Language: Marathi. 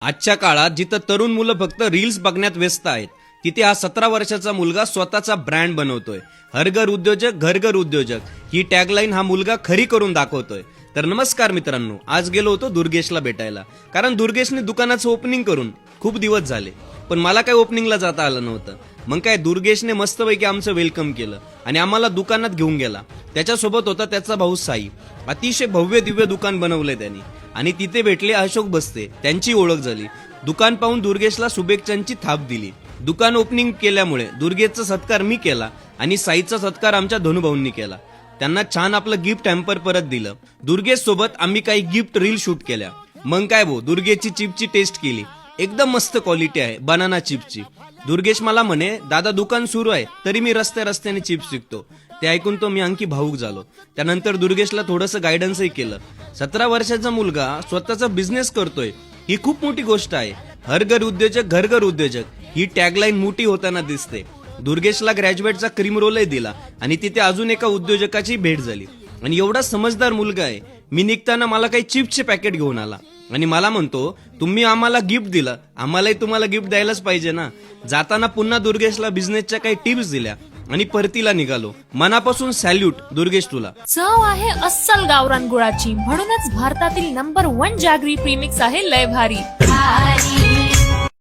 आजच्या काळात जिथं तरुण मुलं फक्त रील्स बघण्यात व्यस्त आहेत, तिथे हा 17 वर्षाचा मुलगा स्वतःचा ब्रँड बनवतोय. हरघर उद्योजक घरघर उद्योजक ही टॅगलाईन हा मुलगा खरी करून दाखवतोय. तर नमस्कार मित्रांनो, आज गेलो होतो दुर्गेशला भेटायला, कारण दुर्गेशने दुकानाचं ओपनिंग करून खूप दिवस झाले, पण मला काय ओपनिंगला जाता आलं नव्हतं. मग काय दुर्गेशने मस्तपैकी आमचं वेलकम केलं आणि आम्हाला दुकानात घेऊन गेला. त्याच्यासोबत होता त्याचा भाऊ साई. अतिशय भव्य दिव्य दुकान बनवलंय त्यांनी आणि तिथे भेटले अशोक बस्ते, त्यांची ओळख झाली. दुकान पाहून दुर्गेशला शुभेच्छांची थाप दिली. दुकान ओपनिंग केल्यामुळे दुर्गेशचा सत्कार मी केला आणि साईचा सत्कार आमच्या धनुभाऊंनी केला. त्यांना छान आपलं गिफ्ट हॅम्पर परत दिलं. दुर्गेश सोबत आम्ही काही गिफ्ट रील शूट केल्या. मग काय भाऊ, दुर्गेशची चिपची टेस्ट केली. एकदम मस्त क्वालिटी आहे बनाना चिपची. दुर्गेश मला म्हणे, दादा दुकान सुरू आहे तरी मी रस्त्याने चिप्स विकतो. ते ऐकून तो मी आणखी भावूक झालो. त्यानंतर दुर्गेशला थोडंसं गायडन्सही केलं. 17 वर्षाचा मुलगा स्वतःचा बिझनेस करतोय, ही खूप मोठी गोष्ट आहे. हरघर उद्योजक घरघर उद्योजक ही टॅगलाईन मोठी होताना दिसते. दुर्गेशला ग्रॅज्युएटचा क्रीम रोलही दिला आणि तिथे अजून एका उद्योजकाची भेट झाली. आणि एवढा समजदार मुलगा आहे. मी निघताना मला काही चिप्सचे पॅकेट घेऊन आला आणि मला म्हणतो, तुम्ही आम्हाला गिफ्ट दिलं, आम्हालाही तुम्हाला गिफ्ट द्यायलाच पाहिजे ना. जाताना पुन्हा दुर्गेशला बिझनेसच्या काही टिप्स दिल्या आणि परतीला निघालो. मनापासून सॅल्यूट दुर्गेश तुला. चव आहे अस्सल गावरान गुळाची, म्हणूनच भारतातील नंबर 1 जॅगरी प्रीमिक्स आहे लय भारी.